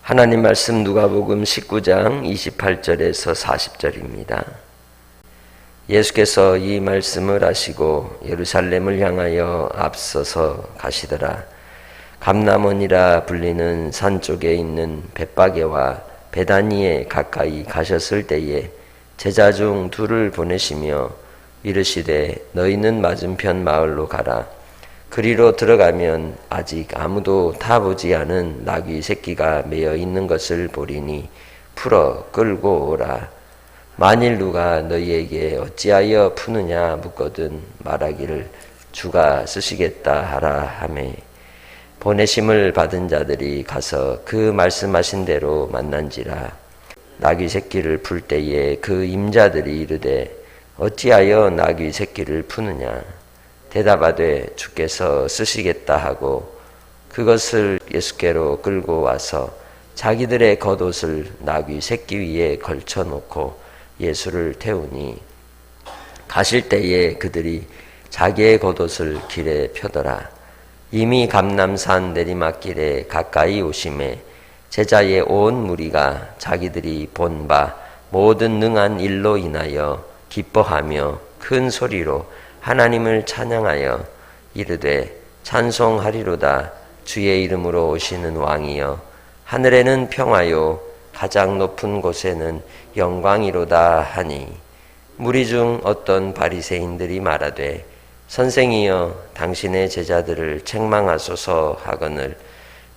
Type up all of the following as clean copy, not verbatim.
하나님 말씀 누가복음 19장 28절에서 40절입니다. 예수께서 이 말씀을 하시고 예루살렘을 향하여 앞서서 가시더라. 감람원이라 불리는 산 쪽에 있는 벳바게와 베다니에 가까이 가셨을 때에 제자 중 둘을 보내시며 이르시되 너희는 맞은편 마을로 가라. 그리로 들어가면 아직 아무도 타보지 않은 나귀 새끼가 매어 있는 것을 보리니 풀어 끌고 오라. 만일 누가 너희에게 어찌하여 푸느냐 묻거든 말하기를 주가 쓰시겠다 하라 하매 보내심을 받은 자들이 가서 그 말씀하신 대로 만난지라. 나귀 새끼를 풀 때에 그 임자들이 이르되 어찌하여 나귀 새끼를 푸느냐 대답하되 주께서 쓰시겠다 하고 그것을 예수께로 끌고 와서 자기들의 겉옷을 나귀 새끼 위에 걸쳐 놓고 예수를 태우니 가실 때에 그들이 자기의 겉옷을 길에 펴더라. 이미 감람산 내리막길에 가까이 오심에 제자의 온 무리가 자기들이 본 바 모든 능한 일로 인하여 기뻐하며 큰 소리로 하나님을 찬양하여 이르되 찬송하리로다. 주의 이름으로 오시는 왕이여 하늘에는 평화요 가장 높은 곳에는 영광이로다 하니 무리 중 어떤 바리새인들이 말하되 선생이여 당신의 제자들을 책망하소서 하거늘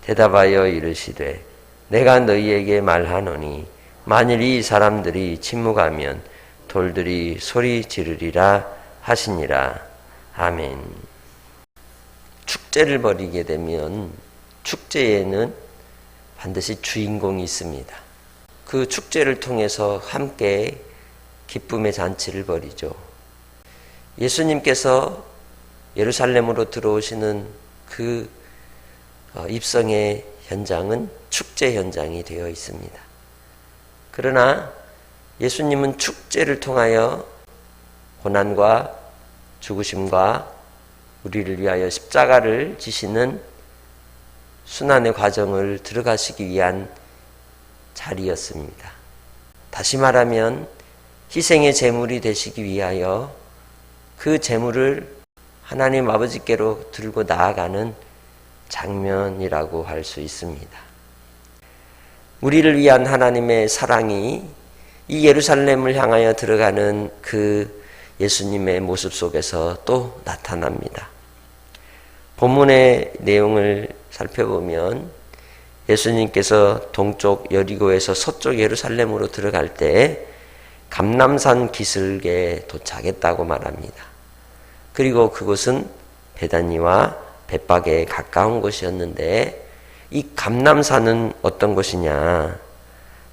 대답하여 이르시되 내가 너희에게 말하노니 만일 이 사람들이 침묵하면 돌들이 소리 지르리라 하시니라. 아멘. 축제를 벌이게 되면 축제에는 반드시 주인공이 있습니다. 그 축제를 통해서 함께 기쁨의 잔치를 벌이죠. 예수님께서 예루살렘으로 들어오시는 그 입성의 현장은 축제 현장이 되어 있습니다. 그러나 예수님은 축제를 통하여 고난과 죽으심과 우리를 위하여 십자가를 지시는 순환의 과정을 들어가시기 위한 자리였습니다. 다시 말하면 희생의 제물이 되시기 위하여 그 제물을 하나님 아버지께로 들고 나아가는 장면이라고 할 수 있습니다. 우리를 위한 하나님의 사랑이 이 예루살렘을 향하여 들어가는 그 예수님의 모습 속에서 또 나타납니다. 본문의 내용을 살펴보면 예수님께서 동쪽 여리고에서 서쪽 예루살렘으로 들어갈 때 감람산 기슭에 도착했다고 말합니다. 그리고 그곳은 베다니와 벳바게에 가까운 곳이었는데 이 감람산은 어떤 곳이냐?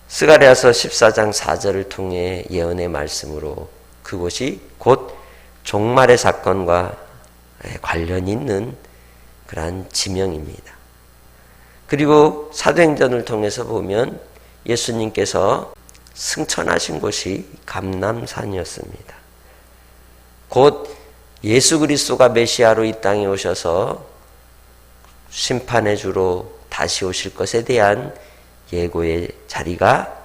스가랴서 14장 4절을 통해 예언의 말씀으로 그곳이 곧 종말의 사건과 관련이 있는 그러한 지명입니다. 그리고 사도행전을 통해서 보면 예수님께서 승천하신 곳이 감람산이었습니다. 곧 예수 그리스도가 메시아로 이 땅에 오셔서 심판의 주로 다시 오실 것에 대한 예고의 자리가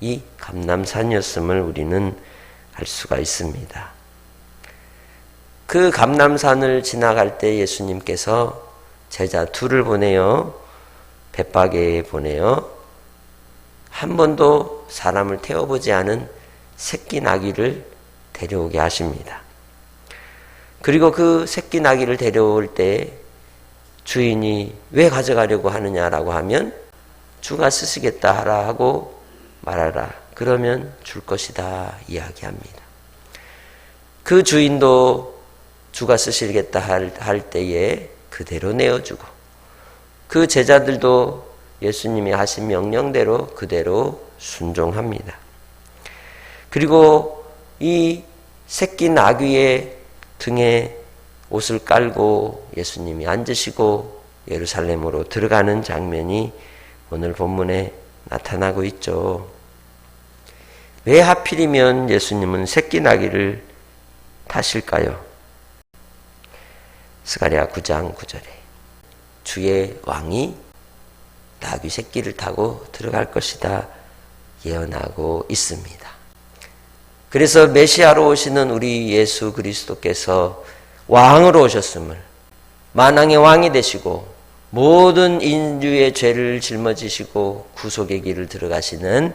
이 감람산이었음을 우리는 알 수가 있습니다. 그 감람산을 지나갈 때 예수님께서 제자 둘을 보내어 벳바게에 보내어 한 번도 사람을 태워보지 않은 새끼 나귀를 데려오게 하십니다. 그리고 그 새끼 나귀를 데려올 때 주인이 왜 가져가려고 하느냐라고 하면 주가 쓰시겠다 하라 하고 말하라. 그러면 줄 것이다 이야기합니다. 그 주인도 주가 쓰시겠다 할 때에 그대로 내어주고 그 제자들도 예수님이 하신 명령대로 그대로 순종합니다. 그리고 이 새끼 나귀의 등에 옷을 깔고 예수님이 앉으시고 예루살렘으로 들어가는 장면이 오늘 본문에 나타나고 있죠. 왜 하필이면 예수님은 새끼 나귀를 타실까요? 스가랴 9장 9절에 주의 왕이 나귀 새끼를 타고 들어갈 것이다 예언하고 있습니다. 그래서 메시아로 오시는 우리 예수 그리스도께서 왕으로 오셨음을, 만왕의 왕이 되시고 모든 인류의 죄를 짊어지시고 구속의 길을 들어가시는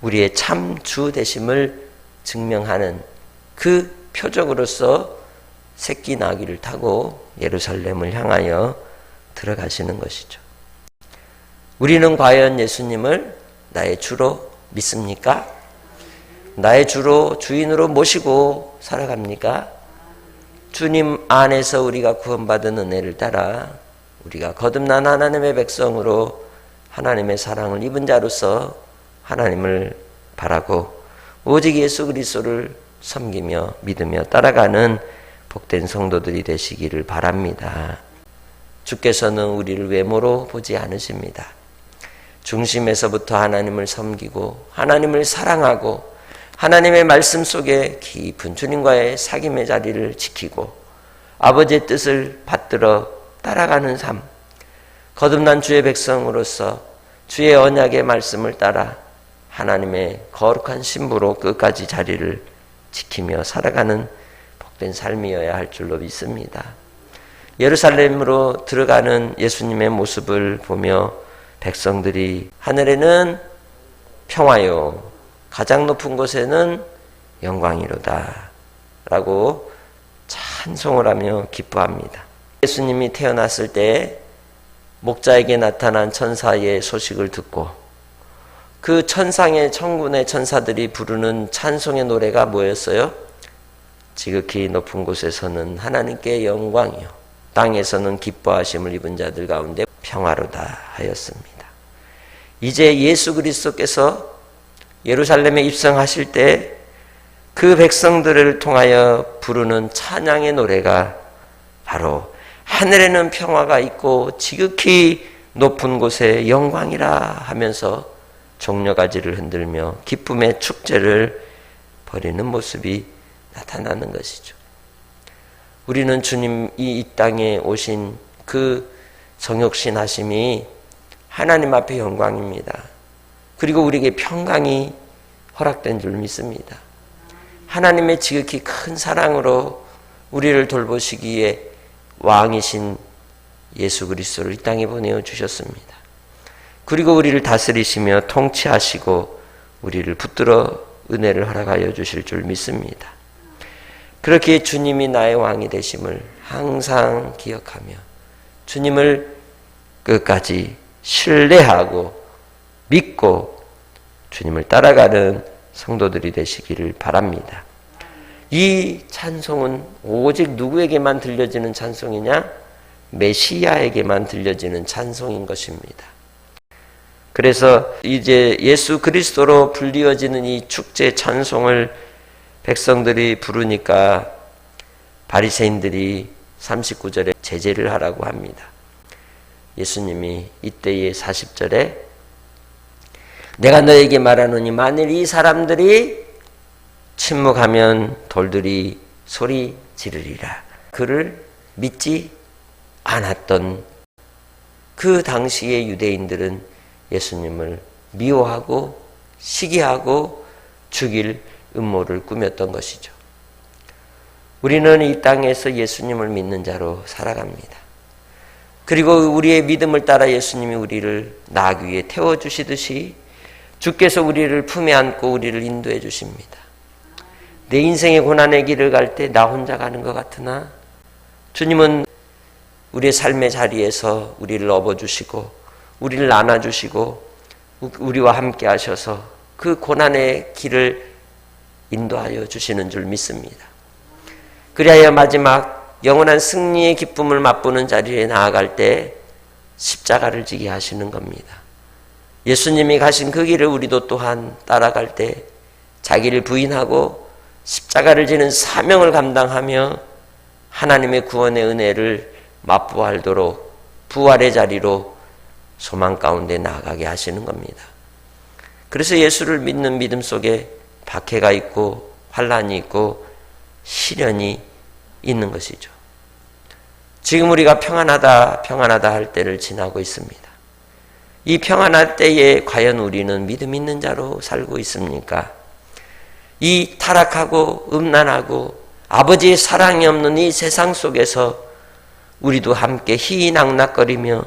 우리의 참 주 되심을 증명하는 그 표적으로서 새끼 나귀를 타고 예루살렘을 향하여 들어가시는 것이죠. 우리는 과연 예수님을 나의 주로 믿습니까? 나의 주로, 주인으로 모시고 살아갑니까? 주님 안에서 우리가 구원받은 은혜를 따라 우리가 거듭난 하나님의 백성으로 하나님의 사랑을 입은 자로서 하나님을 바라고 오직 예수 그리스도를 섬기며 믿으며 따라가는 복된 성도들이 되시기를 바랍니다. 주께서는 우리를 외모로 보지 않으십니다. 중심에서부터 하나님을 섬기고 하나님을 사랑하고 하나님의 말씀 속에 깊은 주님과의 사귐의 자리를 지키고 아버지의 뜻을 받들어 따라가는 삶, 거듭난 주의 백성으로서 주의 언약의 말씀을 따라 하나님의 거룩한 신부로 끝까지 자리를 지키며 살아가는 복된 삶이어야 할 줄로 믿습니다. 예루살렘으로 들어가는 예수님의 모습을 보며 백성들이 하늘에는 평화요 가장 높은 곳에는 영광이로다 라고 찬송을 하며 기뻐합니다. 예수님이 태어났을 때 목자에게 나타난 천사의 소식을 듣고 그 천상의 천군의 천사들이 부르는 찬송의 노래가 뭐였어요? 지극히 높은 곳에서는 하나님께 영광이요 땅에서는 기뻐하심을 입은 자들 가운데 평화로다 하였습니다. 이제 예수 그리스도께서 예루살렘에 입성하실 때 그 백성들을 통하여 부르는 찬양의 노래가 바로 하늘에는 평화가 있고 지극히 높은 곳에 영광이라 하면서 종려가지를 흔들며 기쁨의 축제를 벌이는 모습이 나타나는 것이죠. 우리는 주님이 이 땅에 오신 그 정욕신 하심이 하나님 앞에 영광입니다. 그리고 우리에게 평강이 허락된 줄 믿습니다. 하나님의 지극히 큰 사랑으로 우리를 돌보시기에 왕이신 예수 그리스도를 이 땅에 보내어 주셨습니다. 그리고 우리를 다스리시며 통치하시고 우리를 붙들어 은혜를 허락하여 주실 줄 믿습니다. 그렇게 주님이 나의 왕이 되심을 항상 기억하며 주님을 끝까지 신뢰하고 믿고 주님을 따라가는 성도들이 되시기를 바랍니다. 이 찬송은 오직 누구에게만 들려지는 찬송이냐? 메시아에게만 들려지는 찬송인 것입니다. 그래서 이제 예수 그리스도로 불리어지는 이 축제 찬송을 백성들이 부르니까 바리새인들이 39절에 제재를 하라고 합니다. 예수님이 이때의 40절에 내가 너에게 말하노니 만일 이 사람들이 침묵하면 돌들이 소리 지르리라. 그를 믿지 않았던 그 당시의 유대인들은 예수님을 미워하고 시기하고 죽일 음모를 꾸몄던 것이죠. 우리는 이 땅에서 예수님을 믿는 자로 살아갑니다. 그리고 우리의 믿음을 따라 예수님이 우리를 나귀에 태워주시듯이 주께서 우리를 품에 안고 우리를 인도해 주십니다. 내 인생의 고난의 길을 갈 때 나 혼자 가는 것 같으나 주님은 우리의 삶의 자리에서 우리를 업어주시고 우리를 안아주시고 우리와 함께 하셔서 그 고난의 길을 인도하여 주시는 줄 믿습니다. 그리하여 마지막 영원한 승리의 기쁨을 맛보는 자리에 나아갈 때 십자가를 지게 하시는 겁니다. 예수님이 가신 그 길을 우리도 또한 따라갈 때 자기를 부인하고 십자가를 지는 사명을 감당하며 하나님의 구원의 은혜를 맛보알도록 부활의 자리로 소망 가운데 나아가게 하시는 겁니다. 그래서 예수를 믿는 믿음 속에 박해가 있고 환난이 있고 시련이 있는 것이죠. 지금 우리가 평안하다 할 때를 지나고 있습니다. 이 평안할 때에 과연 우리는 믿음 있는 자로 살고 있습니까? 이 타락하고 음란하고 아버지의 사랑이 없는 이 세상 속에서 우리도 함께 희희낙낙거리며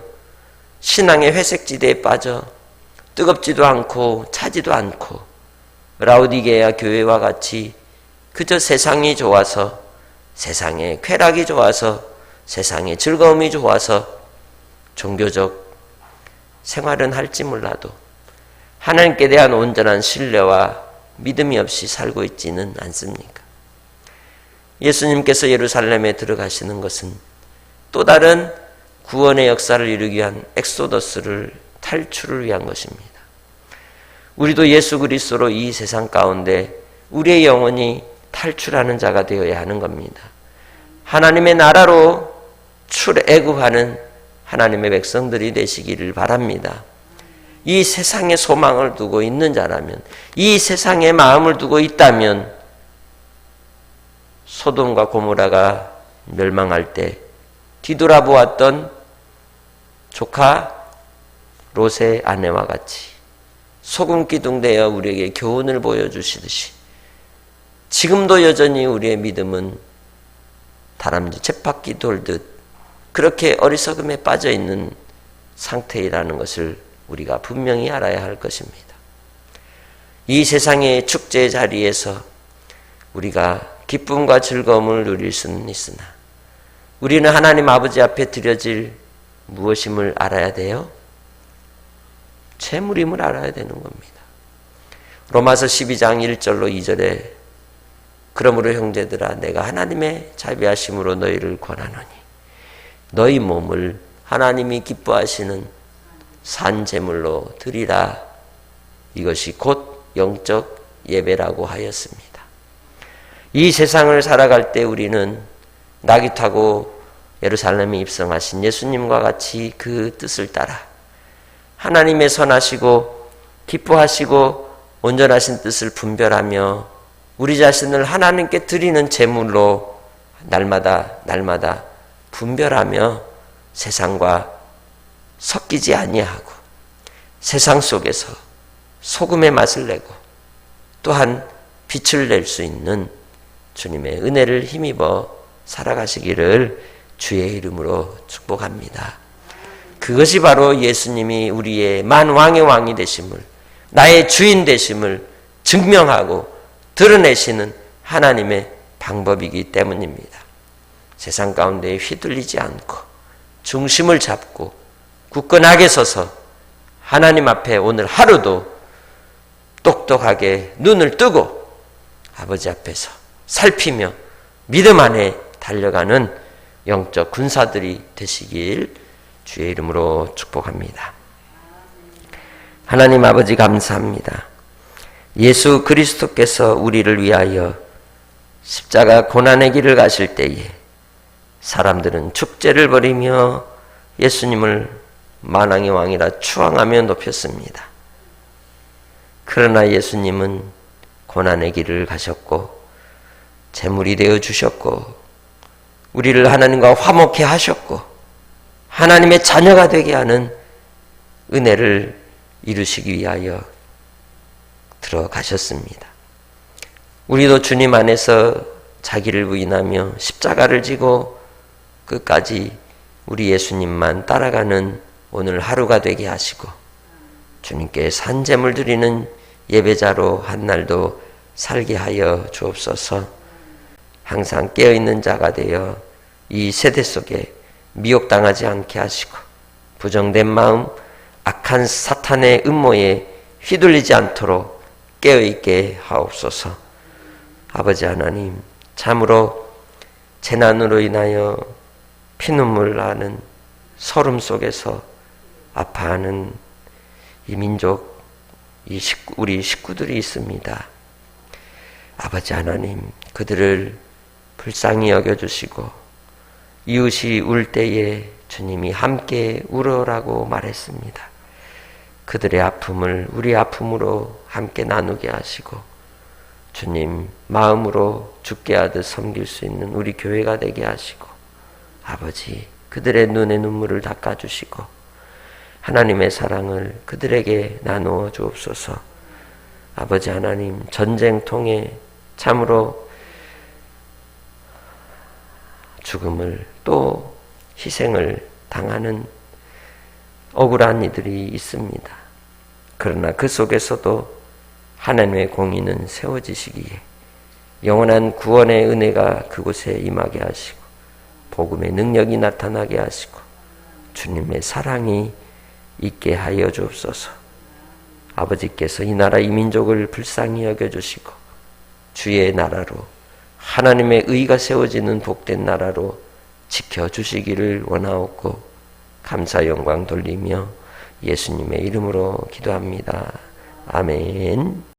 신앙의 회색지대에 빠져 뜨겁지도 않고 차지도 않고 라오디게아 교회와 같이 그저 세상이 좋아서, 세상의 쾌락이 좋아서, 세상의 즐거움이 좋아서 종교적 생활은 할지 몰라도 하나님께 대한 온전한 신뢰와 믿음이 없이 살고 있지는 않습니까? 예수님께서 예루살렘에 들어가시는 것은 또 다른 구원의 역사를 이루기 위한 엑소더스를, 탈출을 위한 것입니다. 우리도 예수 그리스도로 이 세상 가운데 우리의 영혼이 탈출하는 자가 되어야 하는 겁니다. 하나님의 나라로 애굽하는 하나님의 백성들이 되시기를 바랍니다. 이 세상에 소망을 두고 있는 자라면, 이 세상에 마음을 두고 있다면 소돔과 고모라가 멸망할 때 뒤돌아보았던 조카 롯의 아내와 같이 소금 기둥 되어 우리에게 교훈을 보여주시듯이 지금도 여전히 우리의 믿음은 다람쥐 쳇바퀴 돌듯 그렇게 어리석음에 빠져있는 상태이라는 것을 우리가 분명히 알아야 할 것입니다. 이 세상의 축제의 자리에서 우리가 기쁨과 즐거움을 누릴 수는 있으나 우리는 하나님 아버지 앞에 드려질 무엇임을 알아야 돼요? 재물임을 알아야 되는 겁니다. 로마서 12장 1절로 2절에 그러므로 형제들아 내가 하나님의 자비하심으로 너희를 권하노니 너희 몸을 하나님이 기뻐하시는 산 제물로 드리라. 이것이 곧 영적 예배라고 하였습니다. 이 세상을 살아갈 때 우리는 낙이 타고 예루살렘에 입성하신 예수님과 같이 그 뜻을 따라 하나님의 선하시고 기뻐하시고 온전하신 뜻을 분별하며 우리 자신을 하나님께 드리는 제물로 날마다 분별하며 세상과 섞이지 아니하고 세상 속에서 소금의 맛을 내고 또한 빛을 낼 수 있는 주님의 은혜를 힘입어 살아가시기를 주의 이름으로 축복합니다. 그것이 바로 예수님이 우리의 만왕의 왕이 되심을, 나의 주인 되심을 증명하고 드러내시는 하나님의 방법이기 때문입니다. 세상 가운데 휘둘리지 않고 중심을 잡고 굳건하게 서서 하나님 앞에 오늘 하루도 똑똑하게 눈을 뜨고 아버지 앞에서 살피며 믿음 안에 달려가는 영적 군사들이 되시길 주의 이름으로 축복합니다. 하나님 아버지 감사합니다. 예수 그리스도께서 우리를 위하여 십자가 고난의 길을 가실 때에 사람들은 축제를 벌이며 예수님을 만왕의 왕이라 추앙하며 높였습니다. 그러나 예수님은 고난의 길을 가셨고 제물이 되어 주셨고 우리를 하나님과 화목해 하셨고 하나님의 자녀가 되게 하는 은혜를 이루시기 위하여 들어가셨습니다. 우리도 주님 안에서 자기를 부인하며 십자가를 지고 끝까지 우리 예수님만 따라가는 오늘 하루가 되게 하시고 주님께 산제물 드리는 예배자로 한 날도 살게 하여 주옵소서. 항상 깨어있는 자가 되어 이 세대 속에 미혹당하지 않게 하시고 부정된 마음, 악한 사탄의 음모에 휘둘리지 않도록 깨어있게 하옵소서. 아버지 하나님, 참으로 재난으로 인하여 피눈물 나는 서름 속에서 아파하는 이 민족, 우리 식구들이 있습니다. 아버지 하나님, 그들을 불쌍히 여겨주시고 이웃이 울 때에 주님이 함께 울어라고 말했습니다. 그들의 아픔을 우리 아픔으로 함께 나누게 하시고 주님 마음으로 죽게 하듯 섬길 수 있는 우리 교회가 되게 하시고 아버지 그들의 눈에 눈물을 닦아주시고 하나님의 사랑을 그들에게 나누어 주옵소서. 아버지 하나님, 전쟁통에 참으로 죽음을 또 희생을 당하는 억울한 이들이 있습니다. 그러나 그 속에서도 하나님의 공의는 세워지시기에 영원한 구원의 은혜가 그곳에 임하게 하시고 복음의 능력이 나타나게 하시고 주님의 사랑이 있게 하여 주옵소서. 아버지께서 이 나라 이 민족을 불쌍히 여겨주시고 주의 나라로 하나님의 의가 세워지는 복된 나라로 지켜주시기를 원하옵고 감사 영광 돌리며 예수님의 이름으로 기도합니다. 아멘.